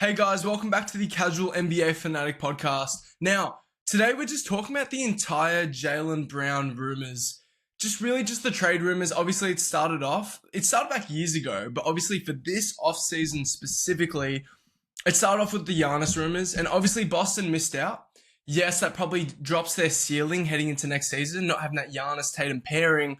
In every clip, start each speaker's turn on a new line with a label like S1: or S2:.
S1: Hey guys, welcome back to the Casual NBA Fanatic podcast. Now, today we're just talking about the entire Jaylen Brown rumors. Just the trade rumors. Obviously, it started back years ago, but obviously for this offseason specifically, it started off with the Giannis rumors, and obviously Boston missed out. Yes, that probably drops their ceiling heading into next season, not having that Giannis Tatum pairing.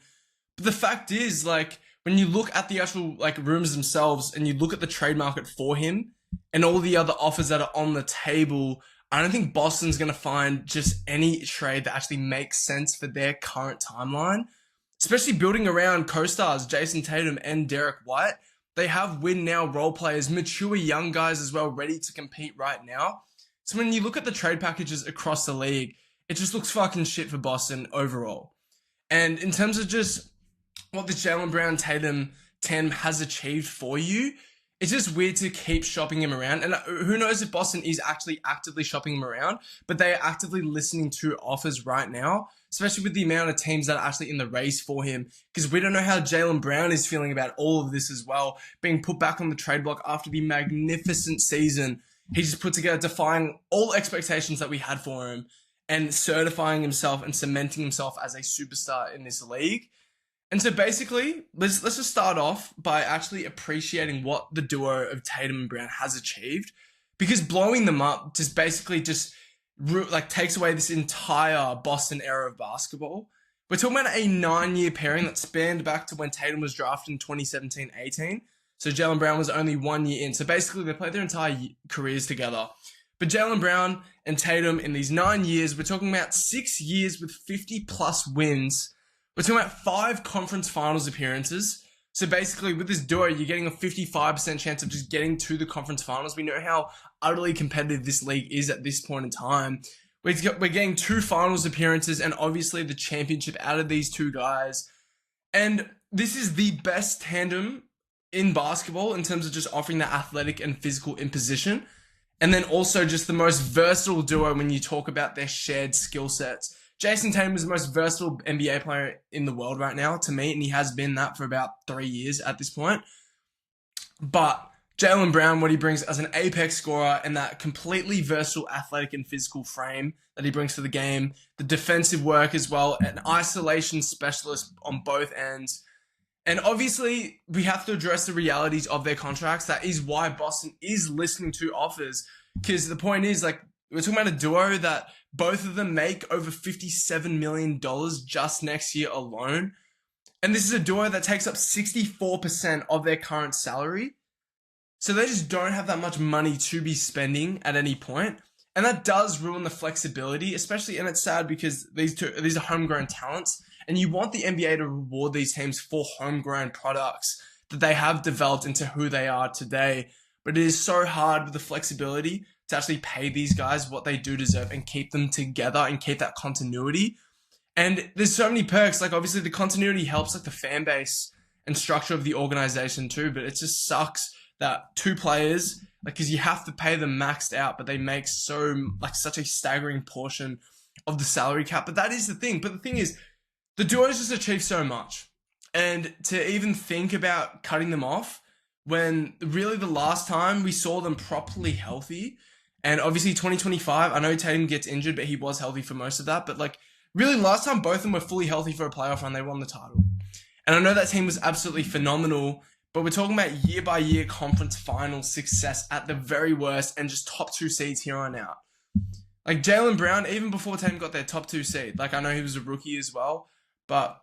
S1: But the fact is, when you look at the actual rumors themselves and you look at the trade market for him, and all the other offers that are on the table, I don't think Boston's going to find just any trade that actually makes sense for their current timeline, especially building around co-stars Jayson Tatum and Derek White. They have win-now role players, mature young guys as well, ready to compete right now. So when you look at the trade packages across the league, it just looks fucking shit for Boston overall. And in terms of just what the Jaylen Brown Tatum tandem has achieved for you, it's just weird to keep shopping him around. And who knows if Boston is actually actively shopping him around, but they are actively listening to offers right now, especially with the amount of teams that are actually in the race for him. Because we don't know how Jaylen Brown is feeling about all of this as well, being put back on the trade block after the magnificent season he just put together, defying all expectations that we had for him and certifying himself and cementing himself as a superstar in this league. And so basically, let's just start off by actually appreciating what the duo of Tatum and Brown has achieved, because blowing them up just basically takes away this entire Boston era of basketball. We're talking about a 9-year pairing that spanned back to when Tatum was drafted in 2017-18. So Jaylen Brown was only 1 year in. So basically, they played their entire careers together. But Jaylen Brown and Tatum in these 9 years, we're talking about 6 years with 50-plus wins. We're talking about 5 conference finals appearances. So basically, with this duo, you're getting a 55% chance of just getting to the conference finals. We know how utterly competitive this league is at this point in time. We're getting 2 finals appearances and obviously the championship out of these two guys. And this is the best tandem in basketball in terms of just offering that athletic and physical imposition. And then also just the most versatile duo when you talk about their shared skill sets. Jayson Tatum is the most versatile NBA player in the world right now to me, and he has been that for about 3 years at this point. But Jaylen Brown, what he brings as an apex scorer and that completely versatile athletic and physical frame that he brings to the game, the defensive work as well, an isolation specialist on both ends. And obviously, we have to address the realities of their contracts. That is why Boston is listening to offers, because the point is, we're talking about a duo that both of them make over $57 million just next year alone. And this is a duo that takes up 64% of their current salary. So they just don't have that much money to be spending at any point. And that does ruin the flexibility, especially, and it's sad because these are homegrown talents. And you want the NBA to reward these teams for homegrown products that they have developed into who they are today. But it is so hard with the flexibility to actually pay these guys what they do deserve and keep them together and keep that continuity. And there's so many perks. Obviously the continuity helps the fan base and structure of the organization too, but it just sucks that 2 players, because you have to pay them maxed out, but they make such a staggering portion of the salary cap. But that is the thing. But the thing is, the duos just achieved so much. And to even think about cutting them off when really the last time we saw them properly healthy, and obviously 2025, I know Tatum gets injured, but he was healthy for most of that. But really last time both of them were fully healthy for a playoff run, they won the title. And I know that team was absolutely phenomenal, but we're talking about year-by-year conference final success at the very worst and just top 2 seeds here on out. Jaylen Brown, even before Tatum got their top 2 seed, I know he was a rookie as well, but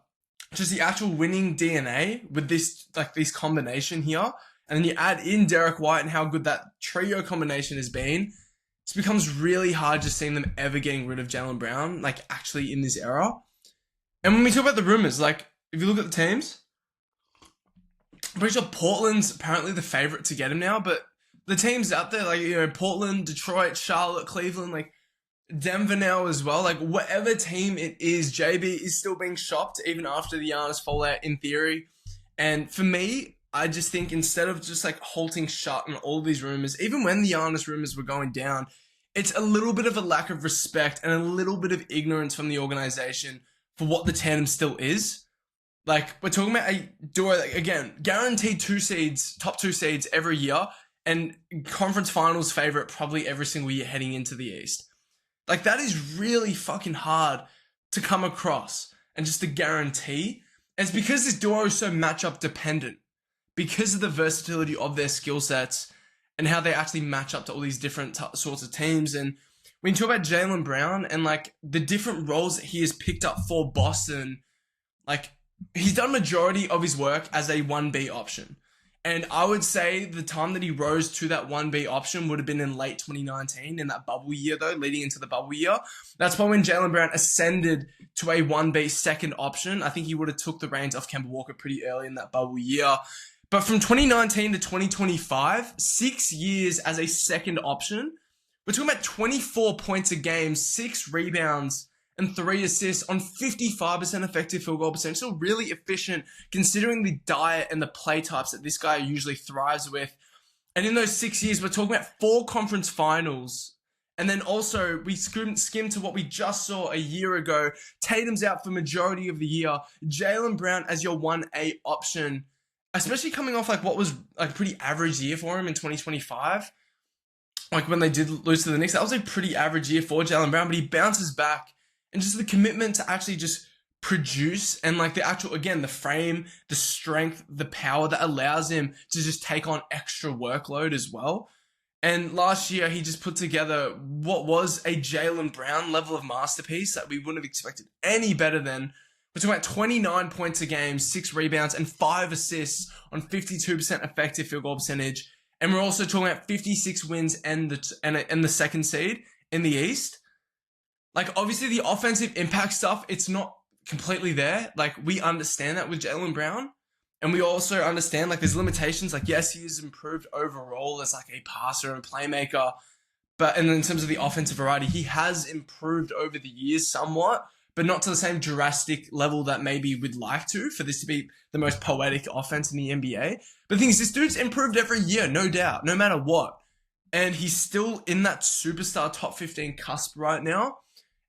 S1: just the actual winning DNA with this combination here, and then you add in Derek White and how good that trio combination has been, it becomes really hard just seeing them ever getting rid of Jaylen Brown, actually in this era. And when we talk about the rumors, if you look at the teams, I'm pretty sure Portland's apparently the favorite to get him now, but the teams out there, Portland, Detroit, Charlotte, Cleveland, Denver now as well, whatever team it is, JB is still being shopped even after the Giannis fallout in theory. And for me, I just think instead of just halting shut on all these rumors, even when the Giannis rumors were going down, it's a little bit of a lack of respect and a little bit of ignorance from the organization for what the tandem still is. We're talking about a duo, again, guaranteed 2 seeds, top 2 seeds every year, and conference finals favorite probably every single year heading into the East. Like, that is really fucking hard to come across and just to guarantee. And it's because this duo is so matchup dependent, because of the versatility of their skill sets and how they actually match up to all these different sorts of teams. And when you talk about Jaylen Brown and like the different roles that he has picked up for Boston, like, he's done majority of his work as a 1B option. And I would say the time that he rose to that 1B option would have been in late 2019, in that bubble year though, leading into the bubble year. That's probably when Jaylen Brown ascended to a 1B second option. I think he would have took the reins off Kemba Walker pretty early in that bubble year. But from 2019 to 2025, 6 years as a second option, we're talking about 24 points a game, 6 rebounds, and 3 assists on 55% effective field goal percentage. So really efficient considering the diet and the play types that this guy usually thrives with. And in those 6 years, we're talking about 4 conference finals. And then also we skim to what we just saw a year ago. Tatum's out for majority of the year. Jaylen Brown as your 1A option, especially coming off like what was like a pretty average year for him in 2025. Like when they did lose to the Knicks, that was a pretty average year for Jaylen Brown, but he bounces back. And just the commitment to actually just produce and like the actual, again, the frame, the strength, the power that allows him to just take on extra workload as well. And last year, he just put together what was a Jaylen Brown level of masterpiece that we wouldn't have expected any better than. We're talking about 29 points a game, 6 rebounds, and 5 assists on 52% effective field goal percentage. And we're also talking about 56 wins and the second seed in the East. Like, obviously, the offensive impact stuff, it's not completely there. Like, we understand that with Jaylen Brown. And we also understand, like, there's limitations. Like, yes, he has improved overall as, like, a passer and playmaker. But and in terms of the offensive variety, he has improved over the years somewhat, but not to the same drastic level that maybe we'd like to for this to be the most poetic offense in the NBA. But the thing is, this dude's improved every year, no doubt, no matter what. And he's still in that superstar top 15 cusp right now.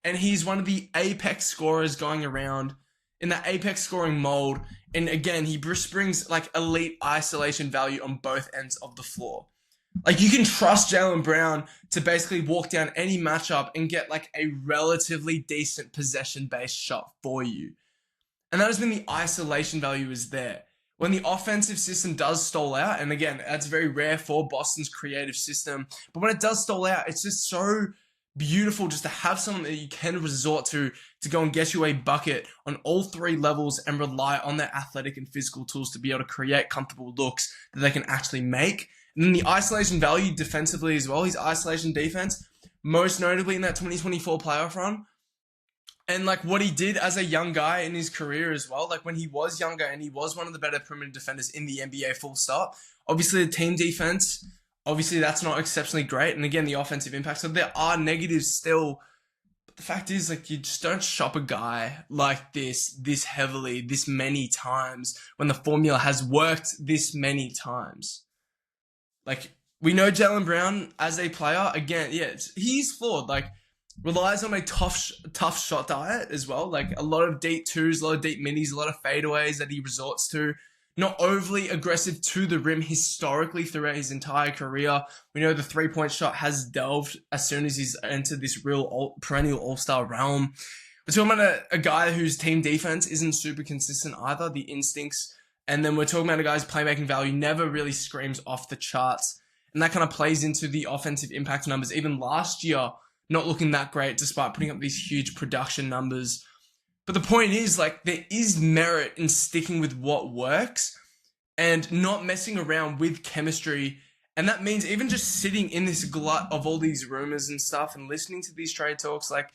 S1: And he's one of the apex scorers going around in that apex scoring mold. And again, he brings like elite isolation value on both ends of the floor. Like, you can trust Jaylen Brown to basically walk down any matchup and get like a relatively decent possession-based shot for you. And that has been the isolation value is there. When the offensive system does stall out, and again, that's very rare for Boston's creative system, but when it does stall out, it's just so beautiful just to have someone that you can resort to go and get you a bucket on all 3 levels and rely on their athletic and physical tools to be able to create comfortable looks that they can actually make. And then the isolation value defensively as well, his isolation defense, most notably in that 2024 playoff run. And like what he did as a young guy in his career as well, like when he was younger and he was one of the better perimeter defenders in the NBA full stop. Obviously the team defense, obviously that's not exceptionally great. And again, the offensive impact. So there are negatives still. But the fact is, like, you just don't shop a guy like this heavily, this many times when the formula has worked this many times. Like, we know Jaylen Brown as a player, again, yeah, he's flawed. Like, relies on a tough shot diet as well. Like, a lot of deep twos, a lot of deep minis, a lot of fadeaways that he resorts to. Not overly aggressive to the rim historically throughout his entire career. We know the 3-point shot has delved as soon as he's entered this real perennial all-star realm. We're talking about a guy whose team defense isn't super consistent either, the instincts. And then we're talking about a guy's playmaking value never really screams off the charts. And that kind of plays into the offensive impact numbers. Even last year, not looking that great despite putting up these huge production numbers. But the point is, like, there is merit in sticking with what works and not messing around with chemistry. And that means even just sitting in this glut of all these rumors and stuff and listening to these trade talks, like,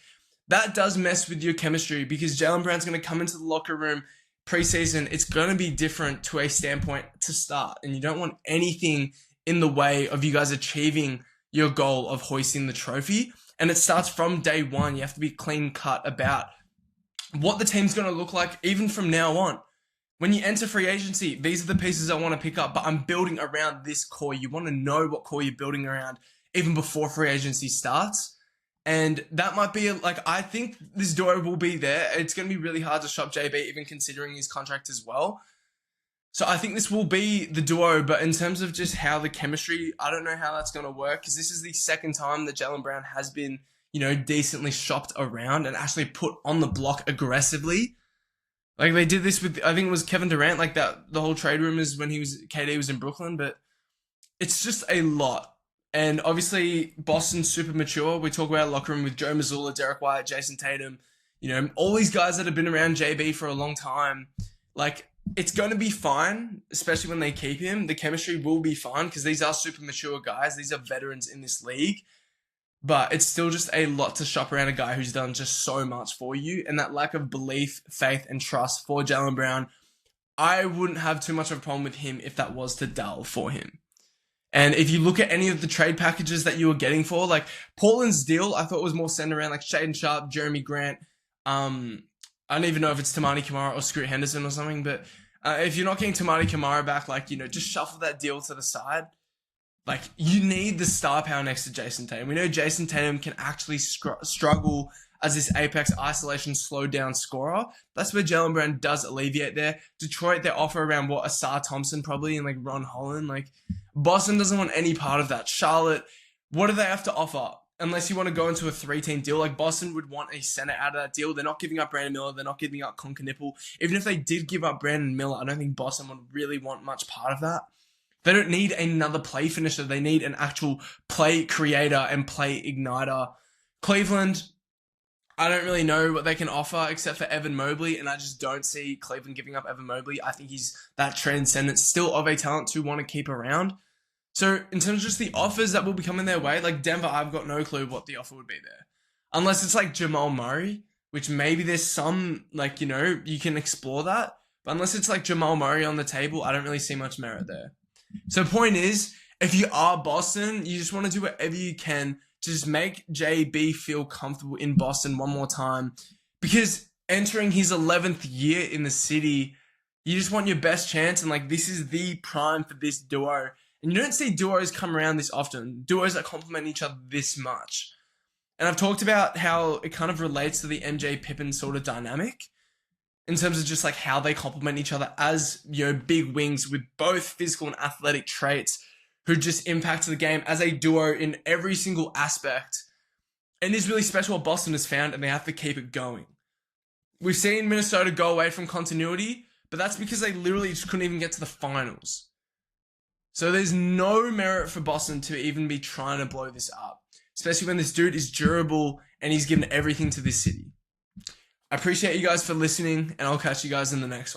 S1: that does mess with your chemistry because Jaylen Brown's going to come into the locker room preseason. It's going to be different to a standpoint to start. And you don't want anything in the way of you guys achieving your goal of hoisting the trophy. And it starts from day one. You have to be clean cut about what the team's going to look like even from now on. When you enter free agency, these are the pieces I want to pick up, but I'm building around this core. You want to know what core you're building around even before free agency starts. And that might be, like, I think this duo will be there. It's going to be really hard to shop JB, even considering his contract as well. So I think this will be the duo, but in terms of just how the chemistry, I don't know how that's going to work because this is the second time that Jaylen Brown has been, decently shopped around and actually put on the block aggressively. Like they did this with, I think it was Kevin Durant, like that, the whole trade rumors when KD was in Brooklyn, but it's just a lot. And obviously Boston's super mature. We talk about locker room with Joe Mazzulla, Derek White, Jayson Tatum, all these guys that have been around JB for a long time. Like, it's going to be fine, especially when they keep him. The chemistry will be fine because these are super mature guys. These are veterans in this league. But it's still just a lot to shop around a guy who's done just so much for you. And that lack of belief, faith, and trust for Jaylen Brown, I wouldn't have too much of a problem with him if that was to dull for him. And if you look at any of the trade packages that you were getting for, like Portland's deal, I thought was more centered around like Shaedon Sharpe, Jeremy Grant. I don't even know if it's Tamani Kamara or Scoot Henderson or something, but if you're not getting Tamani Kamara back, just shuffle that deal to the side. Like, you need the star power next to Jayson Tatum. We know Jayson Tatum can actually struggle as this apex isolation slowed down scorer. That's where Jaylen Brown does alleviate there. Detroit, they offer around, Asar Thompson probably, and like Ron Holland. Like, Boston doesn't want any part of that. Charlotte, what do they have to offer? Unless you want to go into a 3-team deal, like Boston would want a center out of that deal. They're not giving up Brandon Miller. They're not giving up Conker-Nipple. Even if they did give up Brandon Miller, I don't think Boston would really want much part of that. They don't need another play finisher. They need an actual play creator and play igniter. Cleveland, I don't really know what they can offer except for Evan Mobley, and I just don't see Cleveland giving up Evan Mobley. I think he's that transcendent, still of a talent to want to keep around. So in terms of just the offers that will be coming their way, like Denver, I've got no clue what the offer would be there. Unless it's like Jamal Murray, which maybe there's some, you can explore that. But unless it's like Jamal Murray on the table, I don't really see much merit there. So point is, if you are Boston, you just want to do whatever you can to just make JB feel comfortable in Boston one more time. Because entering his 11th year in the city, you just want your best chance. And this is the prime for this duo. And you don't see duos come around this often. Duos that complement each other this much. And I've talked about how it kind of relates to the MJ Pippen sort of dynamic in terms of just how they complement each other as, big wings with both physical and athletic traits who just impact the game as a duo in every single aspect. And it's really special what Boston has found, and they have to keep it going. We've seen Minnesota go away from continuity, but that's because they literally just couldn't even get to the finals. So there's no merit for Boston to even be trying to blow this up, especially when this dude is durable and he's given everything to this city. I appreciate you guys for listening, and I'll catch you guys in the next one.